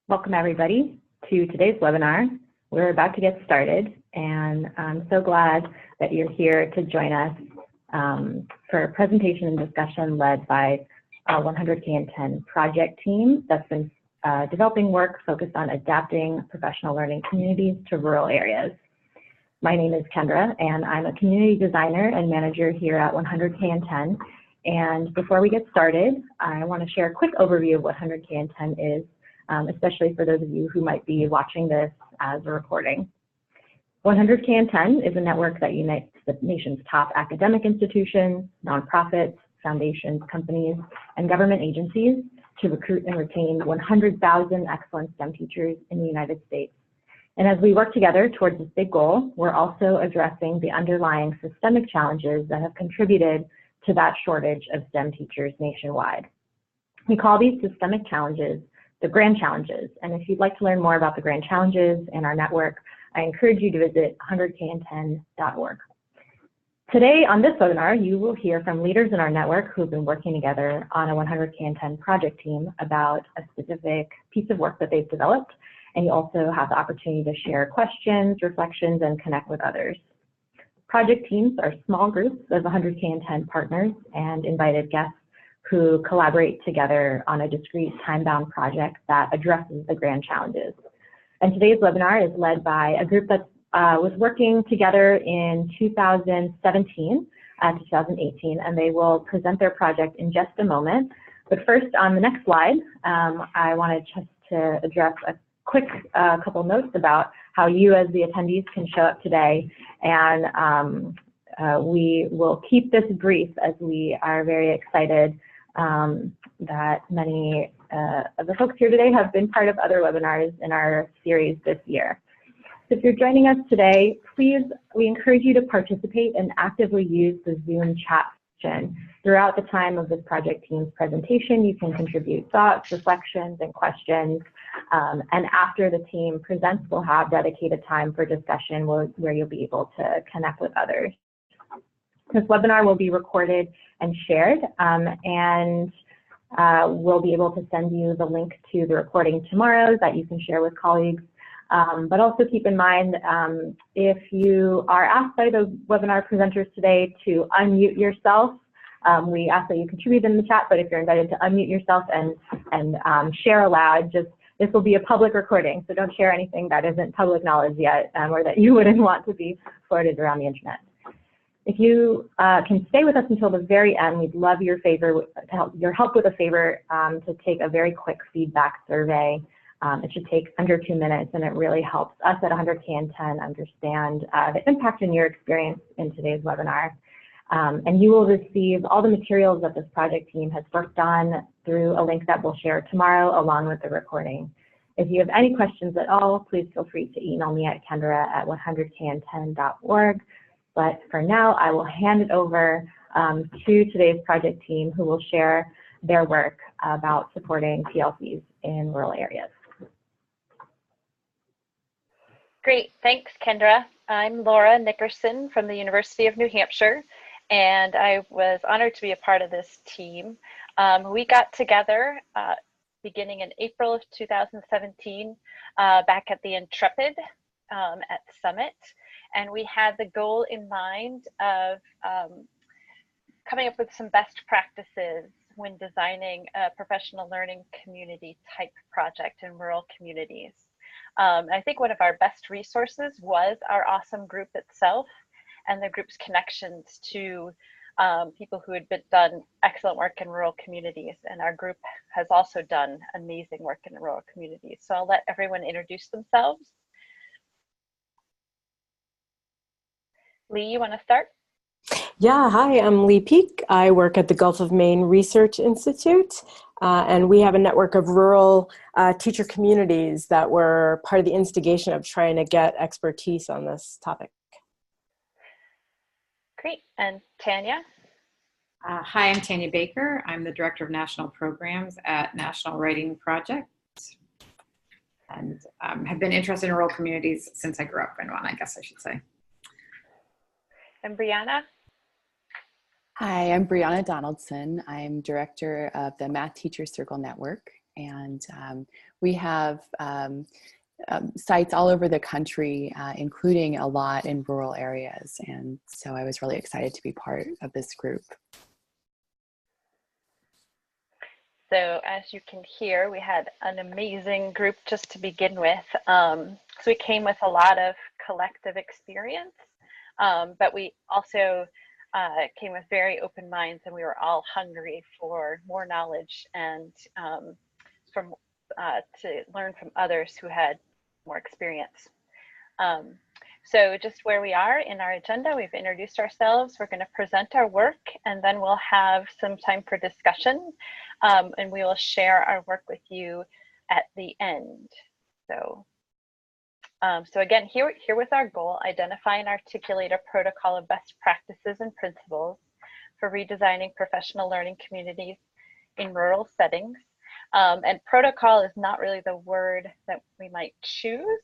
Welcome everybody to today's webinar. We're about to get started and I'm so glad that you're here to join us for a presentation and discussion led by our 100K10 project team that's been developing work focused on adapting professional learning communities to rural areas. My name is Kendra and I'm a community designer and manager here at 100K10. And before we get started, I want to share a quick overview of what 100K10 is. Especially for those of you who might be watching this as a recording. 100K10 is a network that unites the nation's top academic institutions, nonprofits, foundations, companies, and government agencies to recruit and retain 100,000 excellent STEM teachers in the United States. And as we work together towards this big goal, we're also addressing the underlying systemic challenges that have contributed to that shortage of STEM teachers nationwide. We call these systemic challenges the grand challenges. And if you'd like to learn more about the grand challenges in our network, I encourage you to visit 100kn10.org. Today on this webinar, you will hear from leaders in our network who've been working together on a 100K10 project team about a specific piece of work that they've developed. And you also have the opportunity to share questions, reflections, and connect with others. Project teams are small groups of 100K10 partners and invited guests who collaborate together on a discrete time-bound project that addresses the grand challenges. And today's webinar is led by a group that was working together in 2017 to 2018, and they will present their project in just a moment. But first, on the next slide, I wanted just to address a quick couple notes about how you as the attendees can show up today. And we will keep this brief as we are very excited that many of the folks here today have been part of other webinars in our series this year. So if you're joining us today, please, we encourage you to participate and actively use the Zoom chat function. Throughout the time of this project team's presentation, you can contribute thoughts, reflections, and questions. And after the team presents, we'll have dedicated time for discussion where you'll be able to connect with others. This webinar will be recorded and shared, and we'll be able to send you the link to the recording tomorrow that you can share with colleagues. But also keep in mind, if you are asked by the webinar presenters today to unmute yourself, we ask that you contribute in the chat, but if you're invited to unmute yourself and share aloud, this will be a public recording, so don't share anything that isn't public knowledge yet or that you wouldn't want to be floated around the internet. If you can stay with us until the very end, we'd love your help with a favor to take a very quick feedback survey. It should take under 2 minutes, and it really helps us at 100K10 understand the impact in your experience in today's webinar. And you will receive all the materials that this project team has worked on through a link that we'll share tomorrow along with the recording. If you have any questions at all, please feel free to email me at kendra@100kn10.org. But for now, I will hand it over to today's project team who will share their work about supporting PLCs in rural areas. Great, thanks Kendra. I'm Laura Nickerson from the University of New Hampshire, and I was honored to be a part of this team. We got together beginning in April of 2017 back at the Intrepid at Summit. And we had the goal in mind of coming up with some best practices when designing a professional learning community type project in rural communities. I think one of our best resources was our awesome group itself and the group's connections to people who had done excellent work in rural communities. And our group has also done amazing work in rural communities. So I'll let everyone introduce themselves. Lee, you want to start? Yeah, hi, I'm Lee Peak. I work at the Gulf of Maine Research Institute, and we have a network of rural teacher communities that were part of the instigation of trying to get expertise on this topic. Great, and Tanya? Hi, I'm Tanya Baker. I'm the Director of National Programs at National Writing Project, and have been interested in rural communities since I grew up in one, I guess I should say. And Brianna? Hi, I'm Brianna Donaldson. I'm director of the Math Teacher Circle Network, And we have sites all over the country, including a lot in rural areas. And so I was really excited to be part of this group. So as you can hear, we had an amazing group just to begin with. So we came with a lot of collective experience, but we also came with very open minds, and we were all hungry for more knowledge and to learn from others who had more experience. So just where we are in our agenda, we've introduced ourselves, we're going to present our work, and then we'll have some time for discussion, and we will share our work with you at the end. So again, here with our goal, identify and articulate a protocol of best practices and principles for redesigning professional learning communities in rural settings. And protocol is not really the word that we might choose,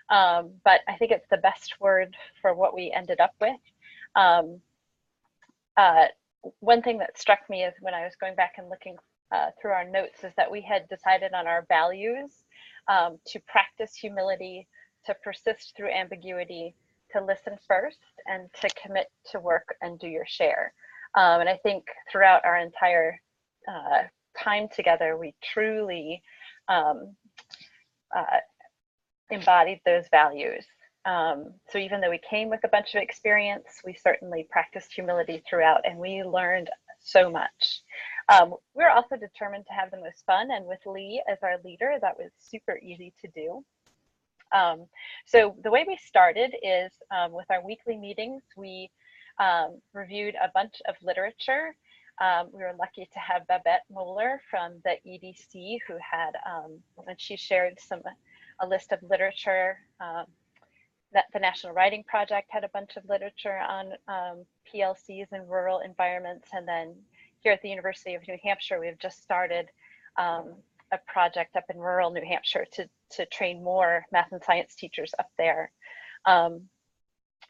but I think it's the best word for what we ended up with. One thing that struck me is when I was going back and looking through our notes is that we had decided on our values to practice humility, to persist through ambiguity, to listen first, and to commit to work and do your share. And I think throughout our entire time together, we truly embodied those values. So even though we came with a bunch of experience, we certainly practiced humility throughout, and we learned so much. We're also determined to have the most fun, and with Lee as our leader, that was super easy to do. So the way we started is with our weekly meetings, we reviewed a bunch of literature. We were lucky to have Babette Moeller from the EDC who had, and she shared a list of literature. That the National Writing Project had a bunch of literature on PLCs in rural environments. And then here at the University of New Hampshire, we've just started a project up in rural New Hampshire to train more math and science teachers up there.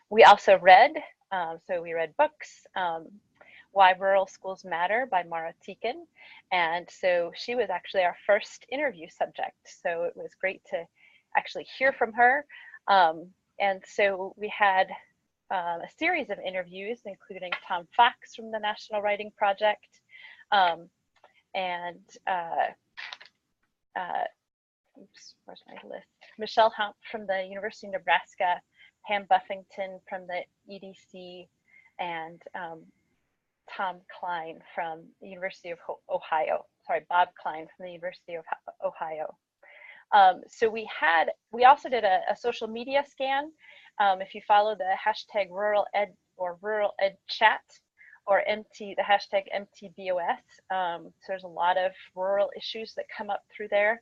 We also read, so we read books, Why Rural Schools Matter by Mara Teakin. And so she was actually our first interview subject. So it was great to actually hear from her. And so we had a series of interviews, including Tom Fox from the National Writing Project, and oops, where's my list? Michelle Hump from the University of Nebraska, Pam Buffington from the EDC, and Tom Klein from the University of Ohio. Sorry, Bob Klein from the University of Ohio. So we also did a social media scan. If you follow the hashtag rural ed or rural ed chat or the hashtag MTBOS, so there's a lot of rural issues that come up through there.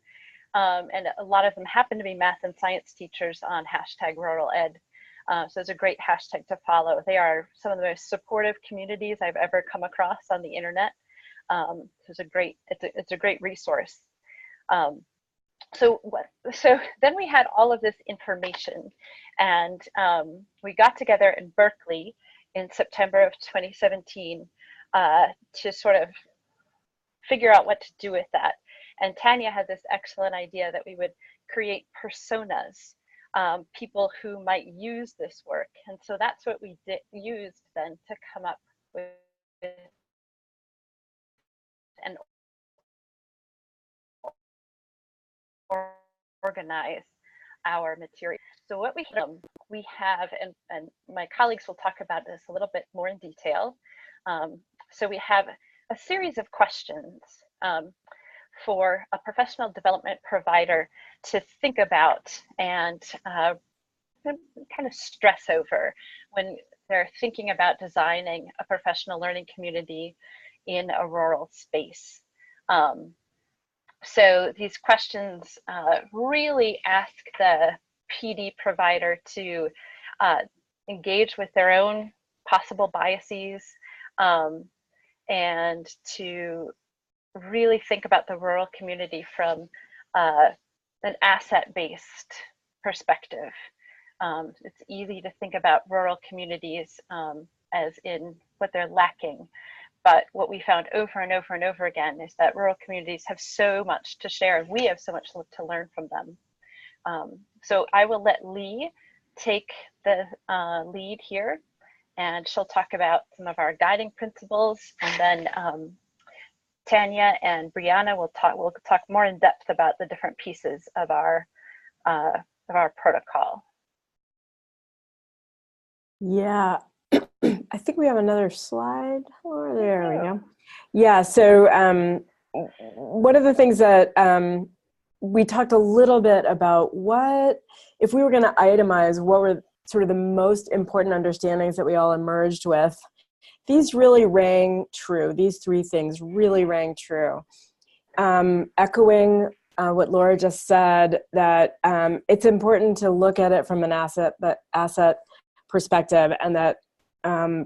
And a lot of them happen to be math and science teachers on hashtag rural ed. So it's a great hashtag to follow. They are some of the most supportive communities I've ever come across on the internet. So it's a great resource. So then we had all of this information, and we got together in Berkeley in September of 2017 to sort of figure out what to do with that. And Tanya had this excellent idea that we would create personas, people who might use this work. And so that's what we used then to come up with an organize our material. So what we have, and my colleagues will talk about this a little bit more in detail. So we have a series of questions for a professional development provider to think about and kind of stress over when they're thinking about designing a professional learning community in a rural space. So these questions really ask the PD provider to engage with their own possible biases and to really think about the rural community from an asset-based perspective. It's easy to think about rural communities as in what they're lacking, But what we found over and over and over again is that rural communities have so much to share, and we have so much to learn from them. So I will let Lee take the lead here, and she'll talk about some of our guiding principles, and then Tanya and Brianna will talk more in depth about the different pieces of our protocol. Yeah, I think we have another slide. Oh, there we go. Yeah, so one of the things that we talked a little bit about, what if we were going to itemize what were sort of the most important understandings that we all emerged with. These really rang true. These three things really rang true. Echoing what Laura just said, that it's important to look at it from an asset perspective, and that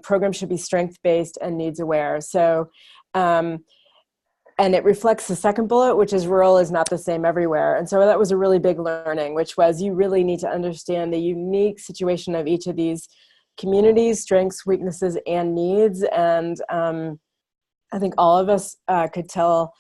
programs should be strength-based and needs-aware. So, and it reflects the second bullet, which is rural is not the same everywhere. And so that was a really big learning, which was you really need to understand the unique situation of each of these communities, strengths, weaknesses, and needs. And I think all of us could tell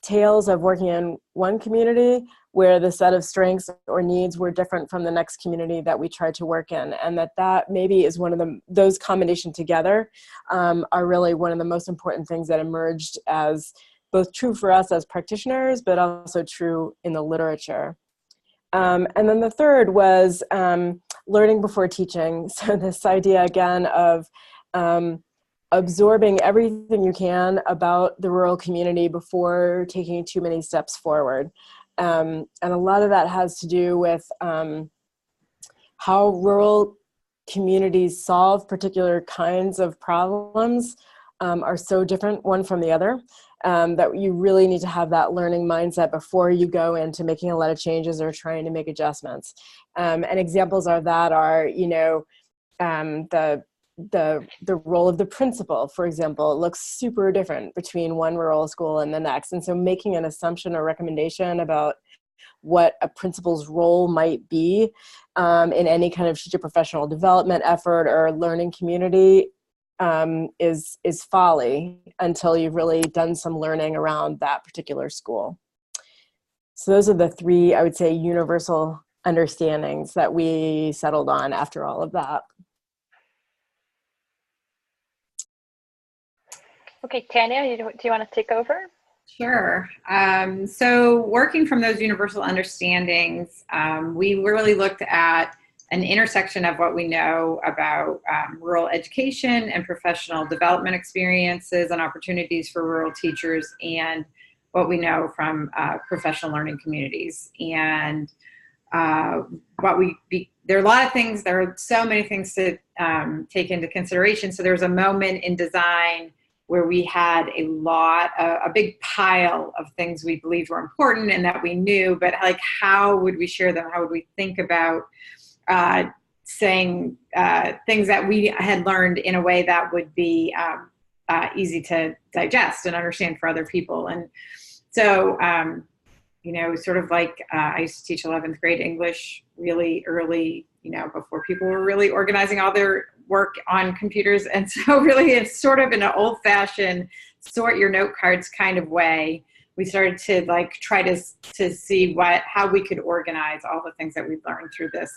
tales of working in one community where the set of strengths or needs were different from the next community that we tried to work in, and that maybe is one of those combination together are really one of the most important things that emerged as both true for us as practitioners, but also true in the literature. And then the third was learning before teaching. So this idea again of absorbing everything you can about the rural community before taking too many steps forward. And a lot of that has to do with how rural communities solve particular kinds of problems are so different one from the other, that you really need to have that learning mindset before you go into making a lot of changes or trying to make adjustments. And examples of that are, you know, the role of the principal, for example, looks super different between one rural school and the next. And so making an assumption or recommendation about what a principal's role might be in any kind of teacher professional development effort or learning community is folly until you've really done some learning around that particular school. So those are the three, I would say, universal understandings that we settled on after all of that. Okay, Tanya, do you want to take over? Sure. So working from those universal understandings, we really looked at an intersection of what we know about rural education and professional development experiences and opportunities for rural teachers, and what we know from professional learning communities. And there are a lot of things, there are so many things to take into consideration. So there was a moment in design where we had a big pile of things we believed were important and that we knew, but like, how would we share them? How would we think about saying things that we had learned in a way that would be easy to digest and understand for other people? And so, you know, sort of like I used to teach 11th grade English really early, you know, before people were really organizing all their work on computers. And so really it's sort of in an old fashioned sort your note cards kind of way. We started to like try to see how we could organize all the things that we've learned through this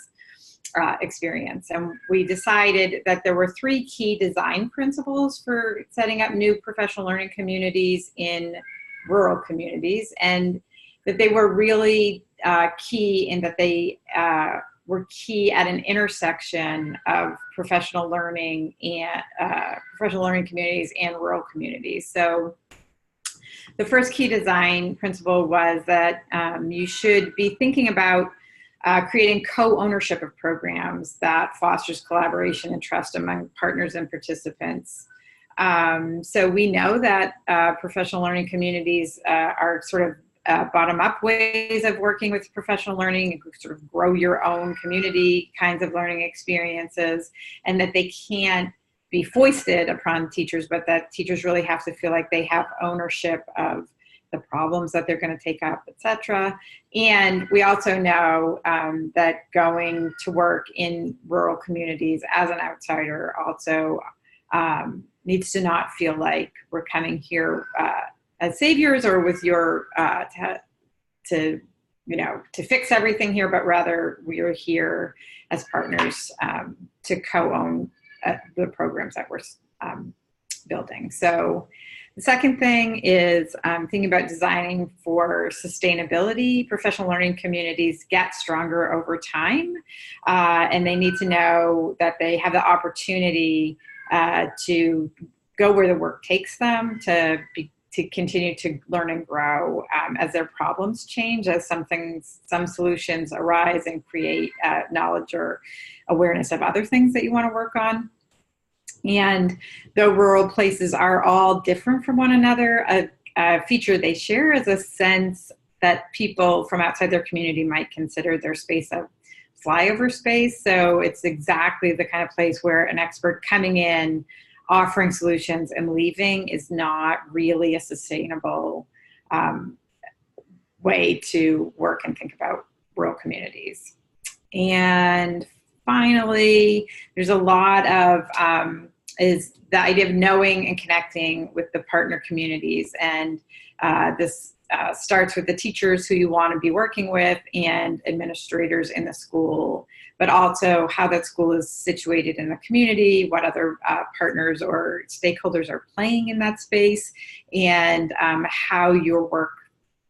experience. And we decided that there were three key design principles for setting up new professional learning communities in rural communities, and that they were really key in that they were key at an intersection of professional learning and professional learning communities and rural communities. So the first key design principle was that you should be thinking about creating co-ownership of programs that fosters collaboration and trust among partners and participants. So we know that professional learning communities are sort of bottom-up ways of working with professional learning, sort of grow your own community kinds of learning experiences, and that they can't be foisted upon teachers, but that teachers really have to feel like they have ownership of the problems that they're going to take up, etc. And we also know that going to work in rural communities as an outsider also needs to not feel like we're coming here as saviors or with your to fix everything here, but rather we are here as partners to co-own the programs that we're building. So the second thing is thinking about designing for sustainability. Professional learning communities get stronger over time, and they need to know that they have the opportunity to go where the work takes them, to continue to learn and grow as their problems change, as some solutions arise and create knowledge or awareness of other things that you want to work on. And though rural places are all different from one another, a feature they share is a sense that people from outside their community might consider their space a flyover space. So it's exactly the kind of place where an expert coming in, offering solutions and leaving is not really a sustainable way to work and think about rural communities. And finally, there's a lot of is the idea of knowing and connecting with the partner communities. And this starts with the teachers who you want to be working with and administrators in the school, but also how that school is situated in the community, what other partners or stakeholders are playing in that space, and how your work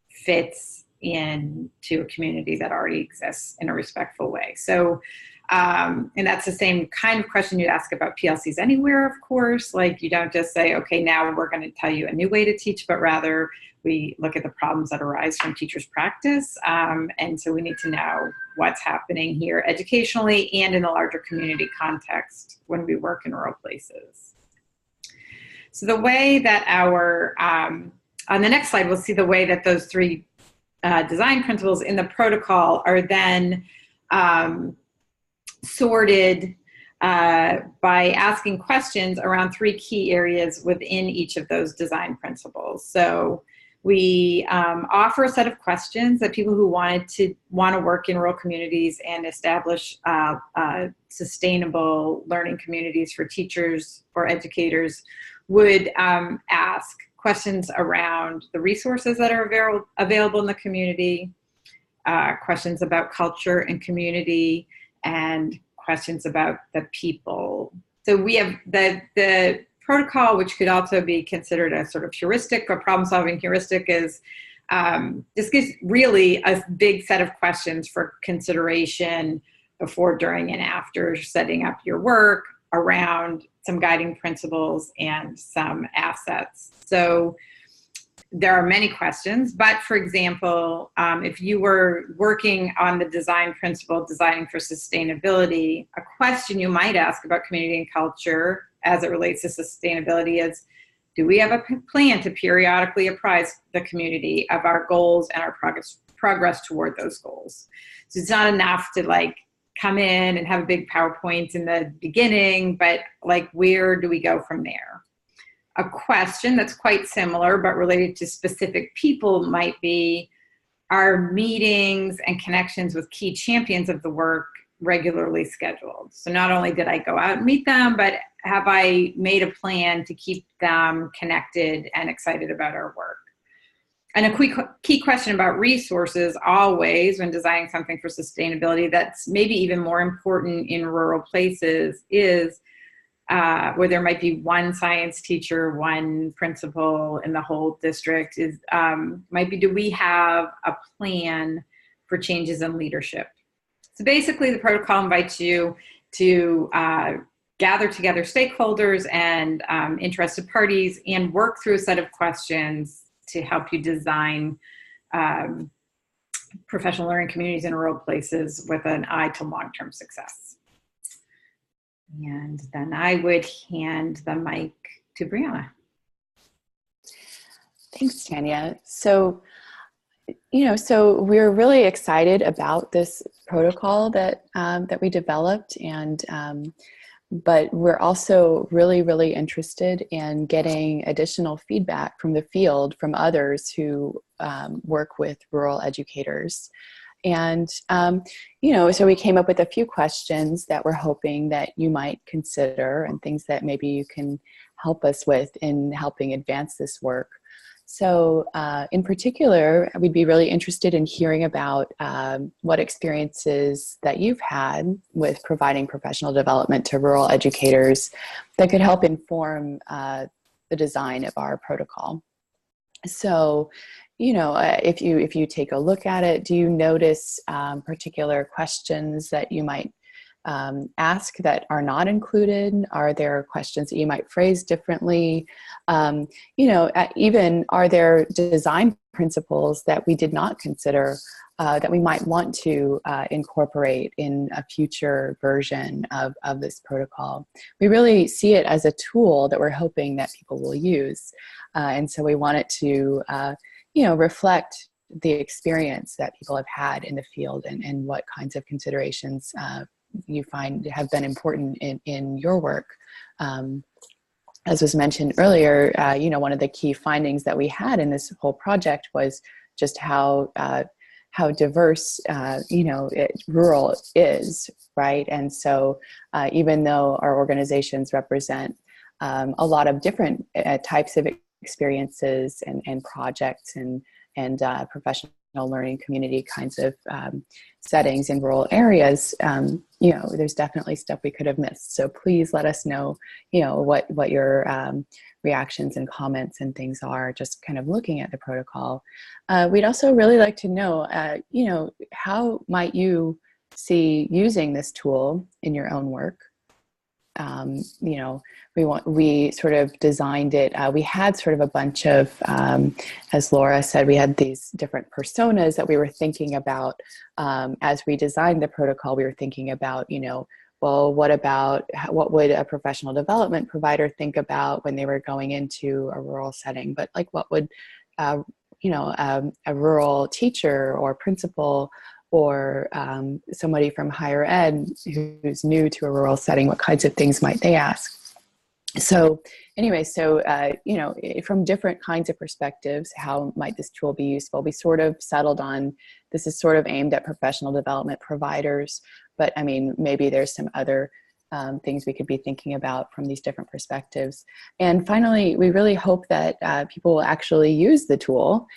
fits into a community that already exists in a respectful way. So, and that's the same kind of question you'd ask about PLCs anywhere, of course. Like, you don't just say, okay, now we're going to tell you a new way to teach, but rather we look at the problems that arise from teachers' practice. And so we need to know what's happening here educationally and in the larger community context when we work in rural places. So the way that on the next slide, we'll see the way that those three design principles in the protocol are then sorted by asking questions around three key areas within each of those design principles. So we offer a set of questions that people who want to work in rural communities and establish sustainable learning communities for teachers or educators would ask. Questions around the resources that are available in the community, questions about culture and community, and questions about the people. So we have the protocol, which could also be considered a sort of heuristic or problem-solving heuristic, is this gives really a big set of questions for consideration before, during, and after setting up your work around some guiding principles and some assets. So there are many questions, but for example, if you were working on the design principle, designing for sustainability, a question you might ask about community and culture as it relates to sustainability is, do we have a plan to periodically apprise the community of our goals and our progress toward those goals? So it's not enough to like come in and have a big PowerPoint in the beginning, but like, where do we go from there? A question that's quite similar but related to specific people might be, are meetings and connections with key champions of the work regularly scheduled? So not only did I go out and meet them, but have I made a plan to keep them connected and excited about our work? And a key question about resources always when designing something for sustainability that's maybe even more important in rural places is where there might be one science teacher, one principal in the whole district, is might be, do we have a plan for changes in leadership? So basically the protocol invites you to gather together stakeholders and interested parties and work through a set of questions to help you design professional learning communities in rural places with an eye to long-term success. And then I would hand the mic to Brianna. Thanks, Tanya. So, so we're really excited about this protocol that that we developed, and but we're also really, really interested in getting additional feedback from the field, from others who work with rural educators. And, so we came up with a few questions that we're hoping that you might consider and things that maybe you can help us with in helping advance this work. So in particular, we'd be really interested in hearing about what experiences that you've had with providing professional development to rural educators that could help inform the design of our protocol. So, if you take a look at it, do you notice particular questions that you might ask that are not included? Are there questions that you might phrase differently? Even are there design principles that we did not consider that we might want to incorporate in a future version of this protocol? We really see it as a tool that we're hoping that people will use. And so we want it to, reflect the experience that people have had in the field and what kinds of considerations you find have been important in your work. As was mentioned earlier, one of the key findings that we had in this whole project was just how diverse, rural is, right? And so even though our organizations represent a lot of different types of experiences and projects and professional learning community kinds of settings in rural areas, there's definitely stuff we could have missed. So please let us know, what your reactions and comments and things are, just kind of looking at the protocol. We'd also really like to know, how might you see using this tool in your own work? We sort of designed it. We had sort of a bunch of, as Laura said, we had these different personas that we were thinking about as we designed the protocol. We were thinking about, well, what would a professional development provider think about when they were going into a rural setting? But like, what would, a rural teacher or principal or somebody from higher ed who's new to a rural setting, what kinds of things might they ask? So anyway, from different kinds of perspectives, how might this tool be useful? We sort of settled on this is sort of aimed at professional development providers, but I mean, maybe there's some other things we could be thinking about from these different perspectives. And finally, we really hope that people will actually use the tool.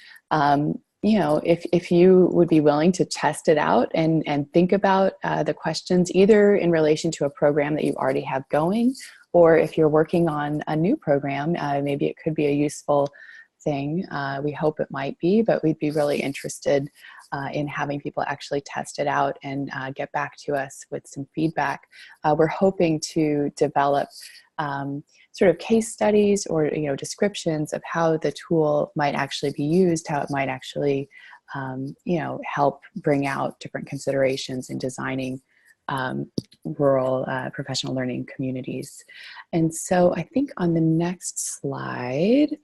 If you would be willing to test it out and think about the questions either in relation to a program that you already have going, or if you're working on a new program, maybe it could be a useful thing. We hope it might be, but we'd be really interested in having people actually test it out and get back to us with some feedback. We're hoping to develop sort of case studies or descriptions of how the tool might actually be used, how it might actually help bring out different considerations in designing rural professional learning communities. And so I think on the next slide,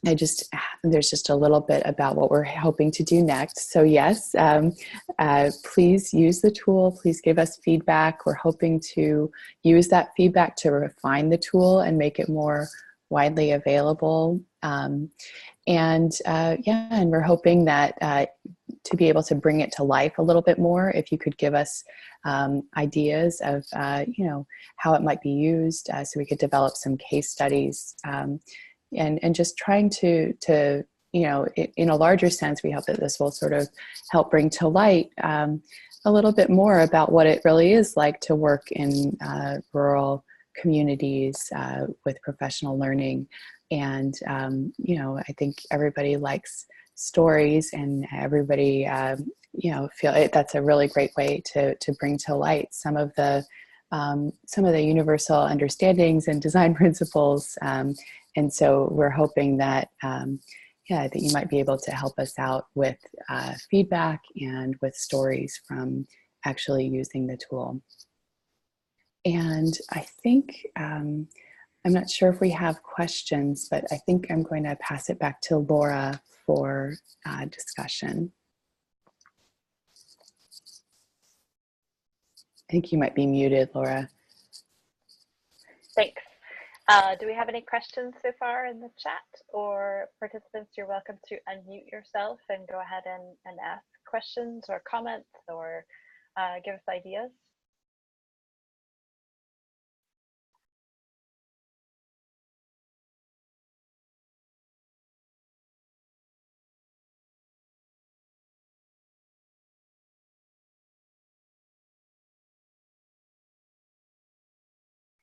there's just a little bit about what we're hoping to do next. So yes, please use the tool. Please give us feedback. We're hoping to use that feedback to refine the tool and make it more widely available. And we're hoping that to be able to bring it to life a little bit more, if you could give us ideas of how it might be used, so we could develop some case studies. And just trying to in a larger sense, we hope that this will sort of help bring to light a little bit more about what it really is like to work in rural communities with professional learning. And, I think everybody likes stories, and everybody, feel that's a really great way to bring to light some of the universal understandings and design principles. And so we're hoping that, that you might be able to help us out with feedback and with stories from actually using the tool. And I think, I'm not sure if we have questions, but I think I'm going to pass it back to Laura for discussion. I think you might be muted, Laura. Thanks. Do we have any questions so far in the chat, or participants, you're welcome to unmute yourself and go ahead and ask questions or comments or give us ideas.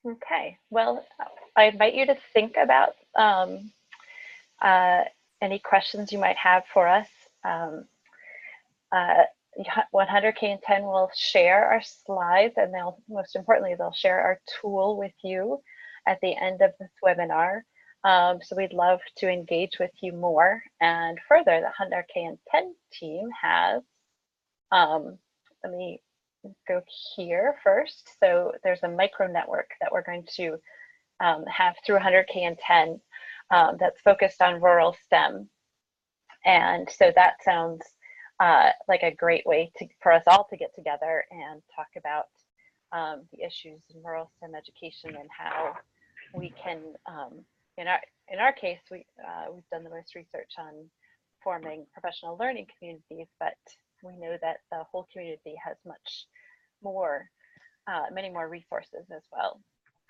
Okay, well, I invite you to think about any questions you might have for us. 100K and 10 will share our slides, and most importantly, they'll share our tool with you at the end of this webinar. So we'd love to engage with you more. And further, the 100K and 10 team has, let me go here first. So there's a micro network that we're going to have through 100K and 10 that's focused on rural STEM. And so that sounds like a great way for us all to get together and talk about the issues in rural STEM education and how we can, in our case, we've done the most research on forming professional learning communities, but we know that the whole community has much more, many more resources as well.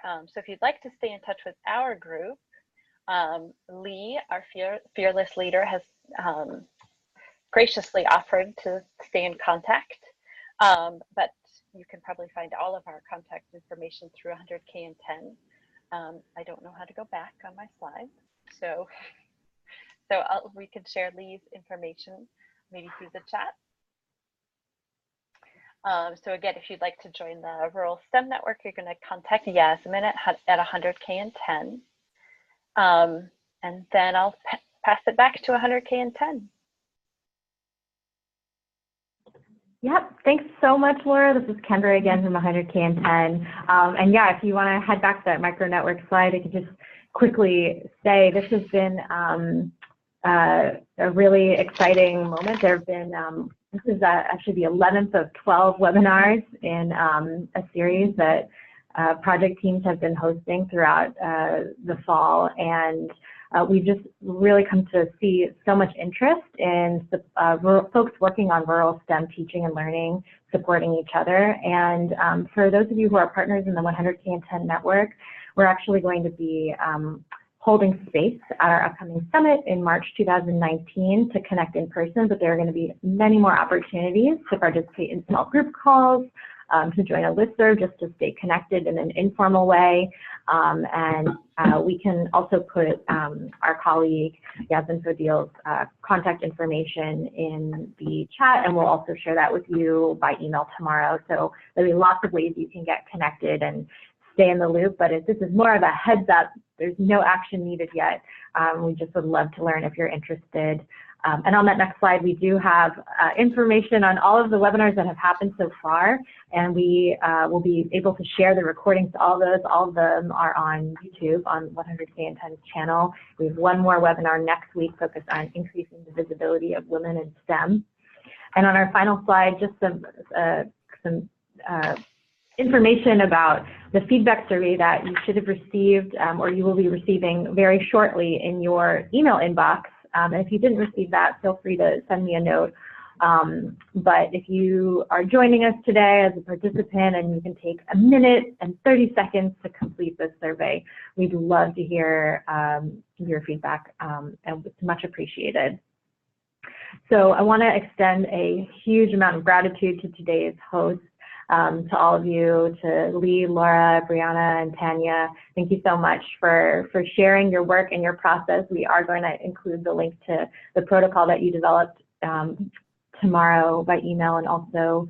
So if you'd like to stay in touch with our group, Lee, our fearless leader, has graciously offered to stay in contact, but you can probably find all of our contact information through 100K and 10. I don't know how to go back on my slides, so we can share Lee's information maybe through the chat. So again, if you'd like to join the Rural STEM Network, you're going to contact Yasmin at 100K and 10. And then I'll pass it back to 100K and 10. Yep, thanks so much, Laura. This is Kendra again from 100K and 10. And yeah, if you want to head back to that micro network slide, I could just quickly say this has been a really exciting moment. There have been, this is actually the 11th of 12 webinars in a series that project teams have been hosting throughout the fall. And we've just really come to see so much interest in folks working on rural STEM teaching and learning, supporting each other. And for those of you who are partners in the 100K and 10 network, we're actually going to be holding space at our upcoming summit in March 2019 to connect in person, but there are going to be many more opportunities to participate in small group calls, to join a listserv just to stay connected in an informal way. And we can also put our colleague Yasmin Fodil's contact information in the chat, and we'll also share that with you by email tomorrow. So there'll be lots of ways you can get connected and stay in the loop, but if this is more of a heads up, there's no action needed yet. We just would love to learn if you're interested. And on that next slide, we do have information on all of the webinars that have happened so far, and we will be able to share the recordings to all of those. All of them are on YouTube on 100K and 10's channel. We have one more webinar next week focused on increasing the visibility of women in STEM. And on our final slide, just some information about the feedback survey that you should have received or you will be receiving very shortly in your email inbox. And if you didn't receive that, feel free to send me a note. But if you are joining us today as a participant and you can take a minute and 30 seconds to complete this survey, we'd love to hear your feedback, and it's much appreciated. So I want to extend a huge amount of gratitude to today's hosts. To all of you, to Lee, Laura, Brianna, and Tanya, thank you so much for sharing your work and your process. We are going to include the link to the protocol that you developed tomorrow by email and also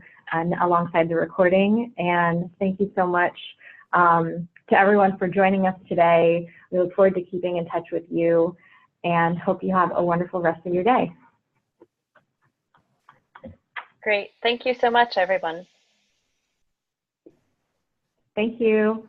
alongside the recording. And thank you so much to everyone for joining us today. We look forward to keeping in touch with you and hope you have a wonderful rest of your day. Great. Thank you so much, everyone. Thank you.